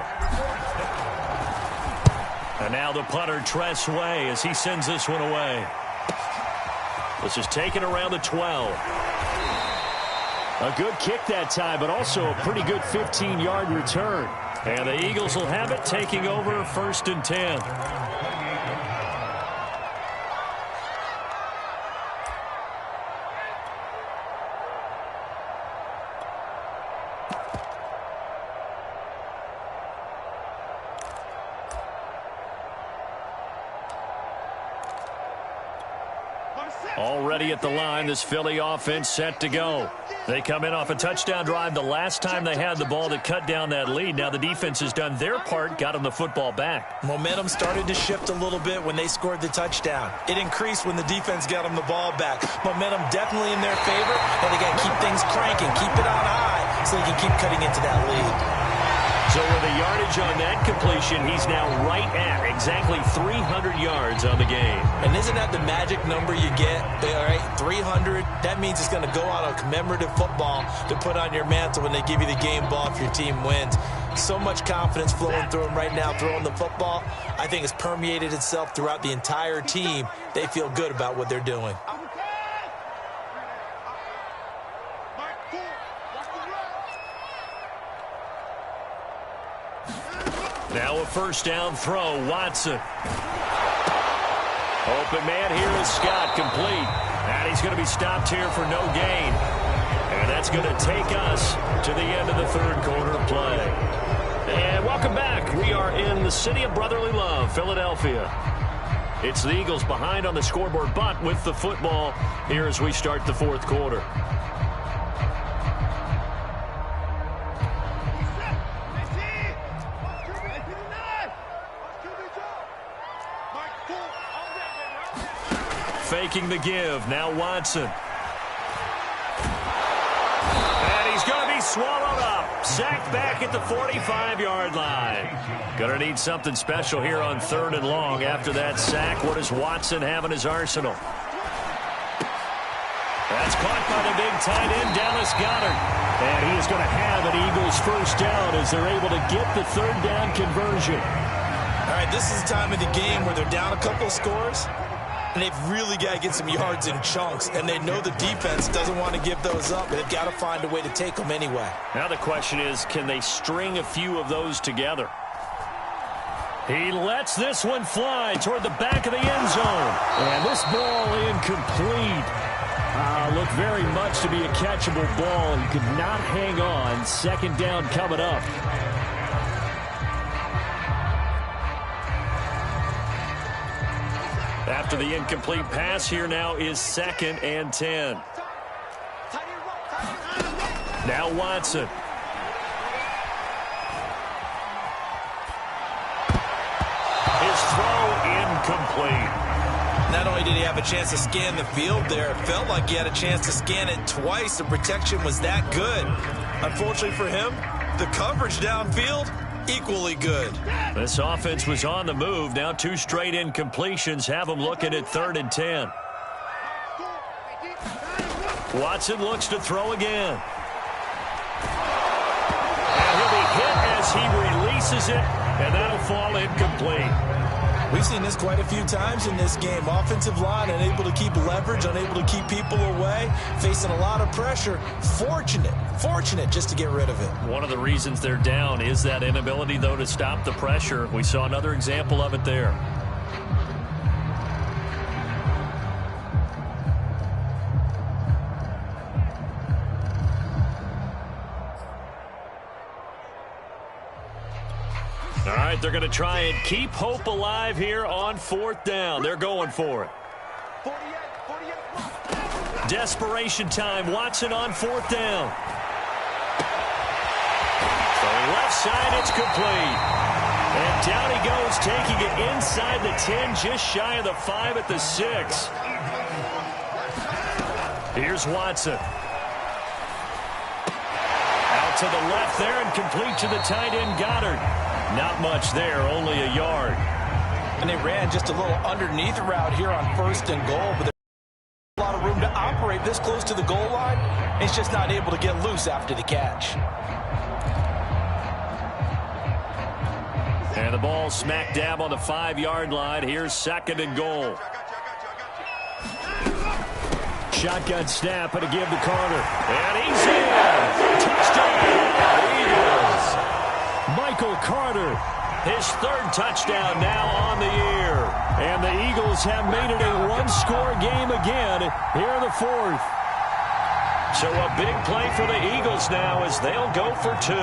And now the punter, Tress Way, as he sends this one away. This is taken around the 12. A good kick that time, but also a pretty good 15-yard return. And the Eagles will have it, taking over 1st and 10. Already at the line, this Philly offense set to go. They come in off a touchdown drive the last time they had the ball that cut down that lead. Now the defense has done their part, got them the football back. Momentum started to shift a little bit when they scored the touchdown. It increased when the defense got them the ball back. Momentum definitely in their favor, and they got to keep things cranking, keep it on high so they can keep cutting into that lead. So with the yardage on that completion, he's now right at exactly 300 yards on the game. And isn't that the magic number you get? All right, 300. That means it's going to go out a commemorative football to put on your mantle when they give you the game ball if your team wins. So much confidence flowing through them right now, throwing the football. I think it's permeated itself throughout the entire team. They feel good about what they're doing. Now a first down throw, Watson. Open man here is Scott, complete. And he's going to be stopped here for no gain. And that's going to take us to the end of the third quarter play. And welcome back. We are in the city of brotherly love, Philadelphia. It's the Eagles behind on the scoreboard, but with the football here as we start the fourth quarter. Faking the give. Now Watson. And he's going to be swallowed up. Sacked back at the 45-yard line. Going to need something special here on 3rd and long after that sack. What does Watson have in his arsenal? That's caught by the big tight end, Dallas Goedert. And he is going to have an Eagles first down as they're able to get the third down conversion. All right, this is the time of the game where they're down a couple of scores. And they've really got to get some yards in chunks. And they know the defense doesn't want to give those up. They've got to find a way to take them anyway. Now the question is, can they string a few of those together? He lets this one fly toward the back of the end zone. And this ball incomplete. Looked very much to be a catchable ball. He could not hang on. Second down coming up. After the incomplete pass, here now is 2nd and 10. Now Watson. His throw incomplete. Not only did he have a chance to scan the field there, it felt like he had a chance to scan it twice. The protection was that good. Unfortunately for him, the coverage downfield, equally good. This offense was on the move. Now 2 straight incompletions have them looking at 3rd and 10. Watson looks to throw again. And he'll be hit as he releases it, and that'll fall incomplete. We've seen this quite a few times in this game. Offensive line unable to keep leverage, unable to keep people away, facing a lot of pressure. Fortunate just to get rid of it. One of the reasons they're down is that inability, though, to stop the pressure. We saw another example of it there. All right, they're going to try and keep hope alive here on 4th down. They're going for it. Desperation time. Watson on 4th down. The left side, it's complete. And down he goes, taking it inside the 10, just shy of the 5 at the 6. Here's Watson. Out to the left there and complete to the tight end, Goedert. Not much there, only a yard. And they ran just a little underneath route here on 1st and goal, but there's a lot of room to operate this close to the goal line. He's just not able to get loose after the catch. And the ball smack dab on the 5-yard line. Here's 2nd and goal. Shotgun snap and a give to Carter. And he's in. Touchdown, Eagles. Michael Carter, his 3rd touchdown now on the year. And the Eagles have made it a one-score game again here in the 4th. So a big play for the Eagles now as they'll go for 2.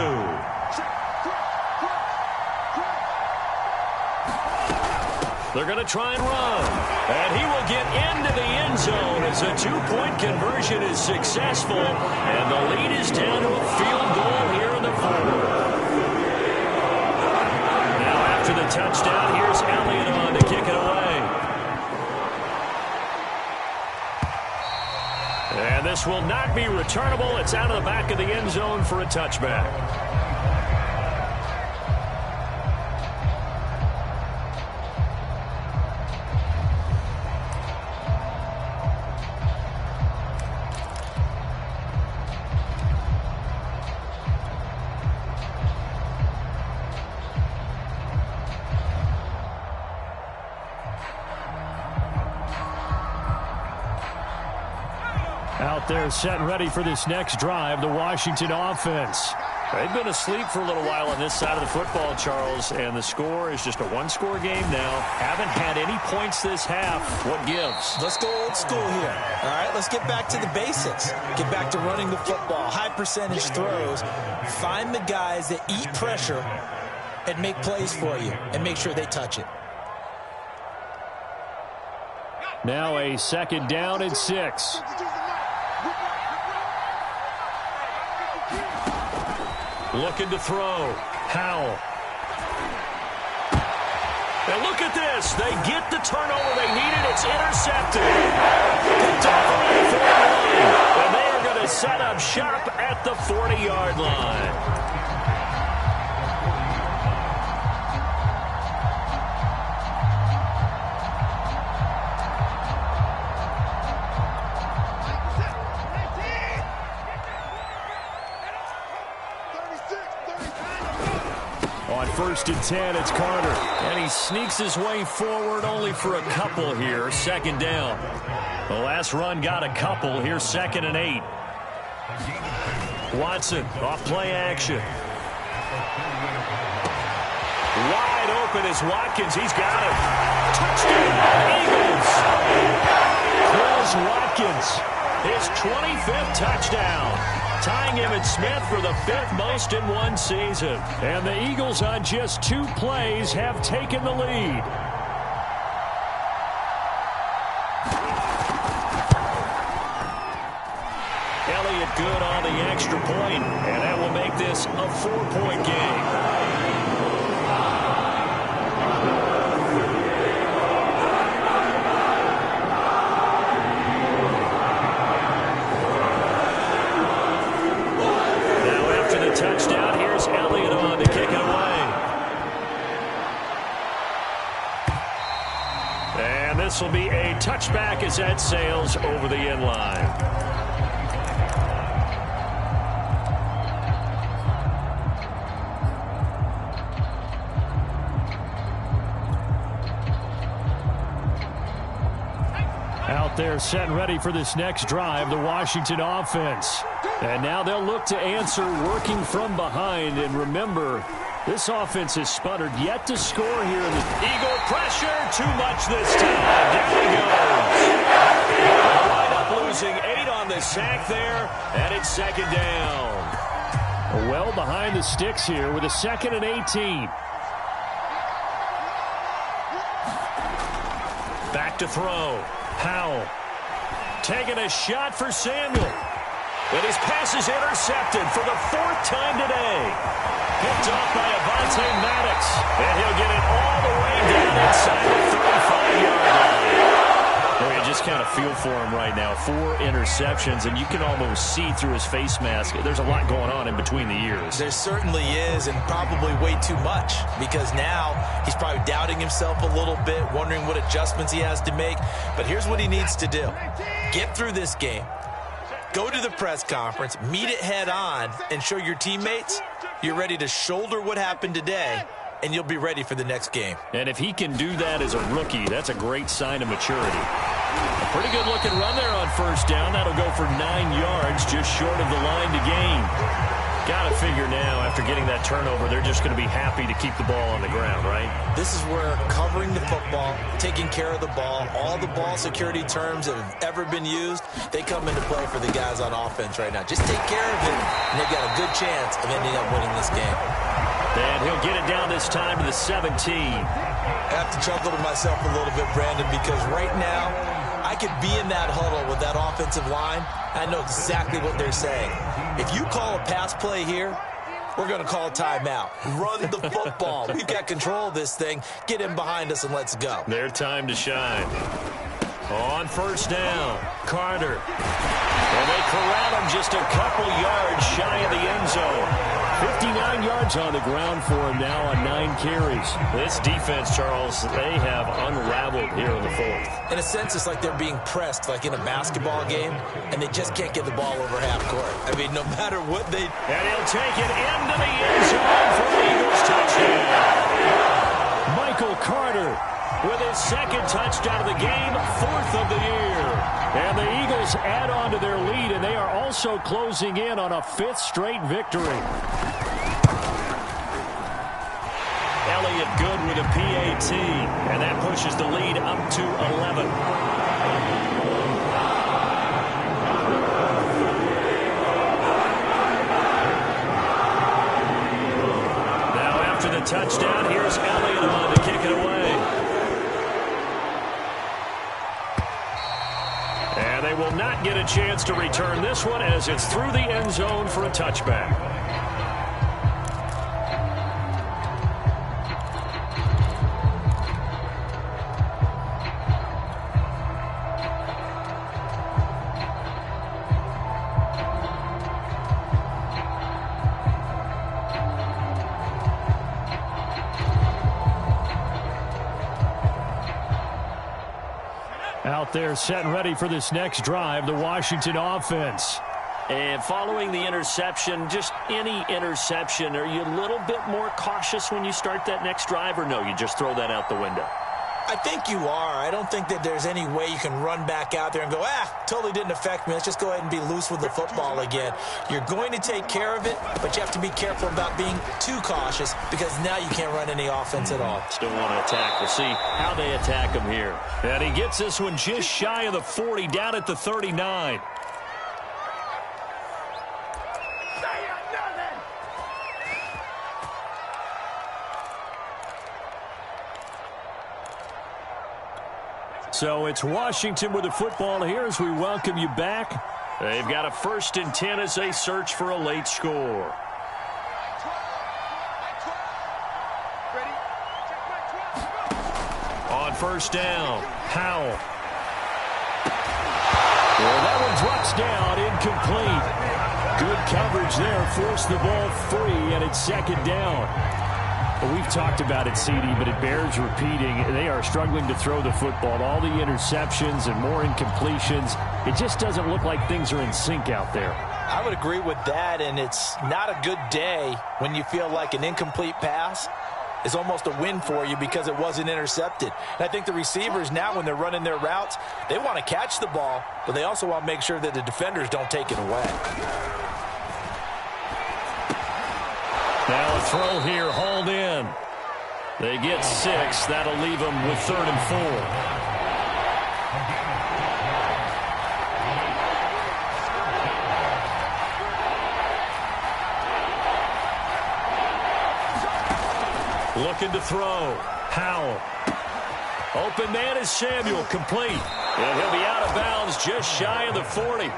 They're going to try and run. And he will get into the end zone as a 2-point conversion is successful. And the lead is down to a field goal here in the 4th. Now after the touchdown, here's Elliott on to kick it away. And this will not be returnable. It's out of the back of the end zone for a touchback. Out there set and ready for this next drive, the Washington offense. They've been asleep for a little while on this side of the football, Charles, and the score is just a one-score game now. Haven't had any points this half. What gives? Let's go old school here. All right, let's get back to the basics. Get back to running the football, high percentage throws. Find the guys that eat pressure and make plays for you and make sure they touch it. Now a 2nd down and 6. Looking to throw. Howell. And look at this. They get the turnover they needed. It's intercepted. Picked off around the 40 line. And they are going to set up shop at the 40-yard line. On 1st and 10, it's Carter. And he sneaks his way forward only for a couple here. 2nd down. The last run got a couple. Here's 2nd and 8. Watson off play action. Wide open is Watkins. He's got it. Touchdown, Eagles. Quez Watkins, his 25th touchdown. Tying Emmitt Smith for the 5th most in one season. And the Eagles on just 2 plays have taken the lead. Elliott good on the extra point, and that will make this a 4-point game. Touchdown. Here's Elliott on to kick it away. And this will be a touchback as that sails over the end line. Out there set and ready for this next drive, the Washington offense. And now they'll look to answer working from behind. And remember, this offense has sputtered yet to score here. In the Eagle pressure, too much this time. Down he goes. They'll wind up losing 8 on the sack there, and it's 2nd down. Well behind the sticks here with a 2nd and 18. Back to throw. Howell taking a shot for Samuel. And his pass is intercepted for the 4th time today. Picked off by Avonte Maddox. And he'll get it all the way down inside the 35-yard line. Well, you just kind of feel for him right now. 4 interceptions, and you can almost see through his face mask. There's a lot going on in between the ears. There certainly is, and probably way too much, because now he's probably doubting himself a little bit, wondering what adjustments he has to make. But here's what he needs to do. Get through this game. Go to the press conference, meet it head on, and show your teammates you're ready to shoulder what happened today, and you'll be ready for the next game. And if he can do that as a rookie, that's a great sign of maturity. A pretty good looking run there on 1st down. That'll go for 9 yards, just short of the line to gain. Got to figure now, after getting that turnover, they're just going to be happy to keep the ball on the ground, right? This is where covering the football, taking care of the ball, all the ball security terms that have ever been used, they come into play for the guys on offense right now. Just take care of it, and they've got a good chance of ending up winning this game. And he'll get it down this time to the 17. I have to chuckle to myself a little bit, Brandon, because right now, I could be in that huddle with that offensive line. I know exactly what they're saying. If you call a pass play here, we're going to call a timeout. Run the football. We've got control of this thing. Get in behind us and let's go. Their time to shine. On 1st down, Carter. And they corral him just a couple yards shy of the end zone. 59 yards on the ground for him now on 9 carries. This defense, Charles, they have unraveled here in the 4th. In a sense, it's like they're being pressed like in a basketball game, and they just can't get the ball over half court. I mean, no matter what they... And he'll take it into the end zone for the Eagles touchdown. Michael Carter with his 2nd touchdown of the game, 4th of the year. And the Eagles add on to their lead, and they are all also closing in on a 5th straight victory. Elliott good with a PAT, and that pushes the lead up to 11. Now after the touchdown, here's Elliott on to kick it away. And they will not get a chance to return this one as it's through the end zone for a touchback. Out there set and ready for this next drive, the Washington offense. And following the interception, just any interception, are you a little bit more cautious when you start that next drive, or no, you just throw that out the window? I think you are. I don't think that there's any way you can run back out there and go, totally didn't affect me. Let's just go ahead and be loose with the football again. You're going to take care of it, but you have to be careful about being too cautious because now you can't run any offense at all. Still want to attack. We'll see how they attack him here. And he gets this one just shy of the 40, down at the 39. So it's Washington with the football here as we welcome you back. They've got a 1st and 10 as they search for a late score. On 1st down, Howell. Well, that one drops down, incomplete. Good coverage there, forced the ball free, and it's 2nd down. Well, we've talked about it, CD, but it bears repeating. They are struggling to throw the football. All the interceptions and more incompletions. It just doesn't look like things are in sync out there. I would agree with that, and it's not a good day when you feel like an incomplete pass is almost a win for you because it wasn't intercepted. And I think the receivers now, when they're running their routes, they want to catch the ball, but they also want to make sure that the defenders don't take it away. Now a throw here, hauled in. They get 6. That'll leave them with 3rd and 4. Looking to throw. Howell. Open man is Samuel, complete. And he'll be out of bounds just shy of the 40.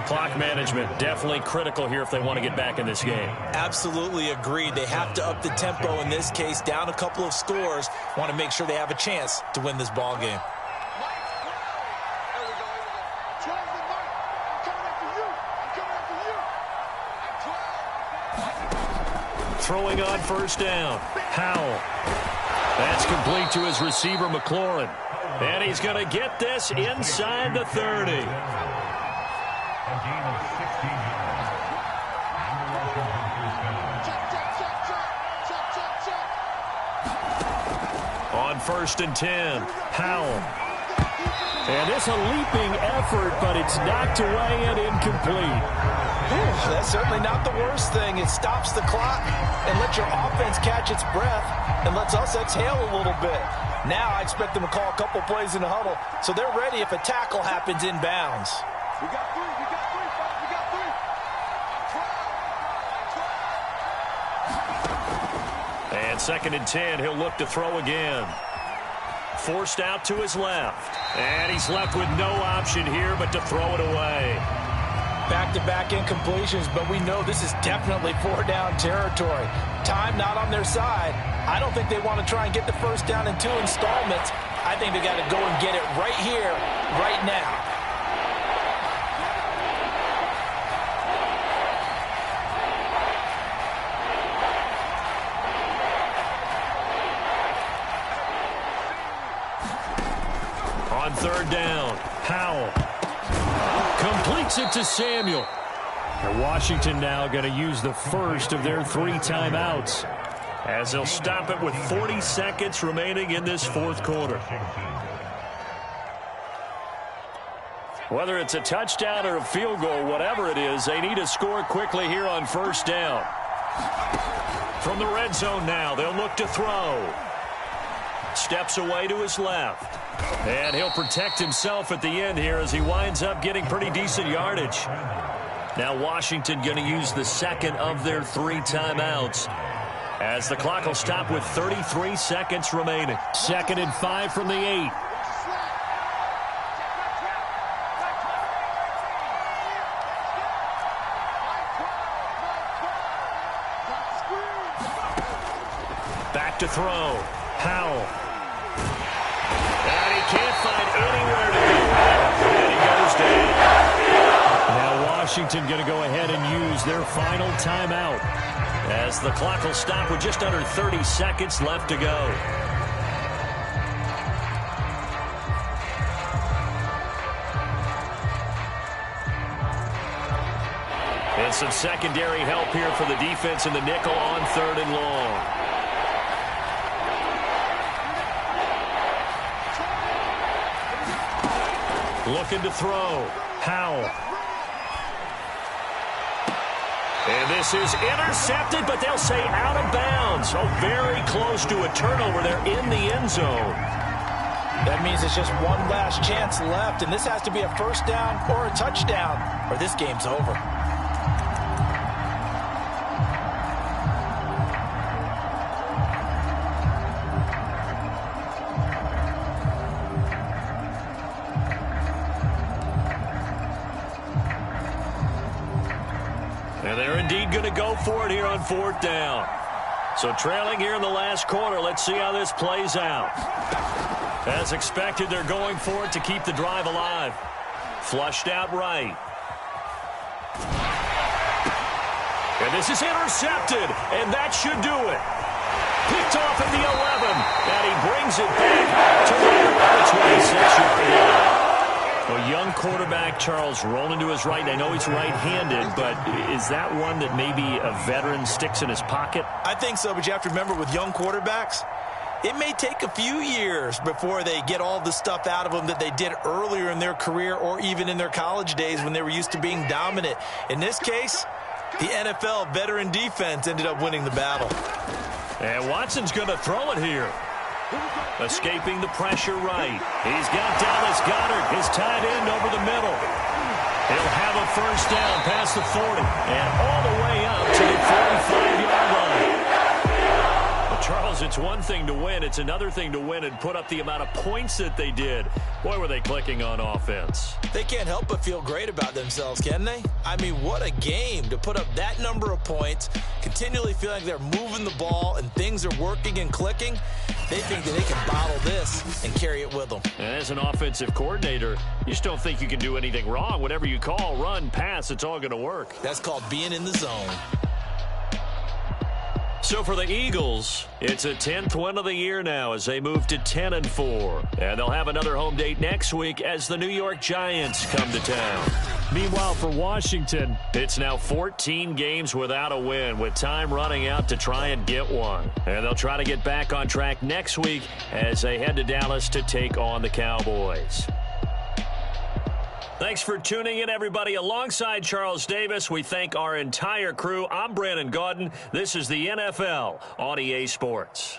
Clock management definitely critical here if they want to get back in this game. Absolutely agreed. They have to up the tempo in this case, down a couple of scores. Want to make sure they have a chance to win this ball game. Throwing on 1st down. Howell. That's complete to his receiver, McLaurin. And he's going to get this inside the 30. On 1st and 10, Howell. And it's a leaping effort, but it's knocked away and incomplete. That's certainly not the worst thing. It stops the clock and lets your offense catch its breath and lets us exhale a little bit. Now I expect them to call a couple plays in the huddle so they're ready if a tackle happens inbounds. We got 3, we got 3, we got 3. And 2nd and 10, he'll look to throw again. Forced out to his left. And he's left with no option here but to throw it away. Back-to-back incompletions, but we know this is definitely 4-down territory. Time not on their side. I don't think they want to try and get the 1st down in 2 installments. I think they got to go and get it right here, right now. On 3rd down, Howell completes it to Samuel. And Washington now going to use the first of their 3 timeouts as they'll stop it with 40 seconds remaining in this 4th quarter. Whether it's a touchdown or a field goal, whatever it is, they need to score quickly here on first down. From the red zone now, they'll look to throw. Steps away to his left. And he'll protect himself at the end here as he winds up getting pretty decent yardage. Now Washington going to use the second of their 3 timeouts, as the clock will stop with 33 seconds remaining. 2nd and 5 from the 8. Back to throw. Howell. And he can't find anywhere to go. And he goes down. Now Washington going to go ahead and use their final timeout, as the clock will stop with just under 30 seconds left to go. And some secondary help here for the defense in the nickel on 3rd and long. Looking to throw. Howell. And this is intercepted, but they'll say out of bounds. So very close to a turnover there in the end zone. That means it's just one last chance left, and this has to be a first down or a touchdown, or this game's over. And they're indeed going to go for it here on 4th down. So trailing here in the last quarter, let's see how this plays out. As expected, they're going for it to keep the drive alive. Flushed out right. And this is intercepted, and that should do it. Picked off at the 11, and he brings it back to right around the 26-yard line. A young quarterback, Charles, rolling to his right. I know he's right-handed, but is that one that maybe a veteran sticks in his pocket? I think so, but you have to remember with young quarterbacks, it may take a few years before they get all the stuff out of them that they did earlier in their career or even in their college days when they were used to being dominant. In this case, the NFL veteran defense ended up winning the battle. And Watson's going to throw it here. Escaping the pressure right. He's got Dallas Goedert, his tight end, over the middle. He'll have a first down past the 40 and all the way up to the 45-yard line. Well, Charles, it's one thing to win. It's another thing to win and put up the amount of points that they did. Boy, were they clicking on offense. They can't help but feel great about themselves, can they? I mean, what a game to put up that number of points, continually feel like they're moving the ball and things are working and clicking. They think that they can bottle this and carry it with them. And as an offensive coordinator, you just don't think you can do anything wrong. Whatever you call, run, pass, it's all going to work. That's called being in the zone. So for the Eagles, it's a 10th win of the year now as they move to 10-4. And they'll have another home date next week as the New York Giants come to town. Meanwhile, for Washington, it's now 14 games without a win, with time running out to try and get one. And they'll try to get back on track next week as they head to Dallas to take on the Cowboys. Thanks for tuning in, everybody. Alongside Charles Davis, we thank our entire crew. I'm Brandon Gaudin. This is the NFL on EA Sports.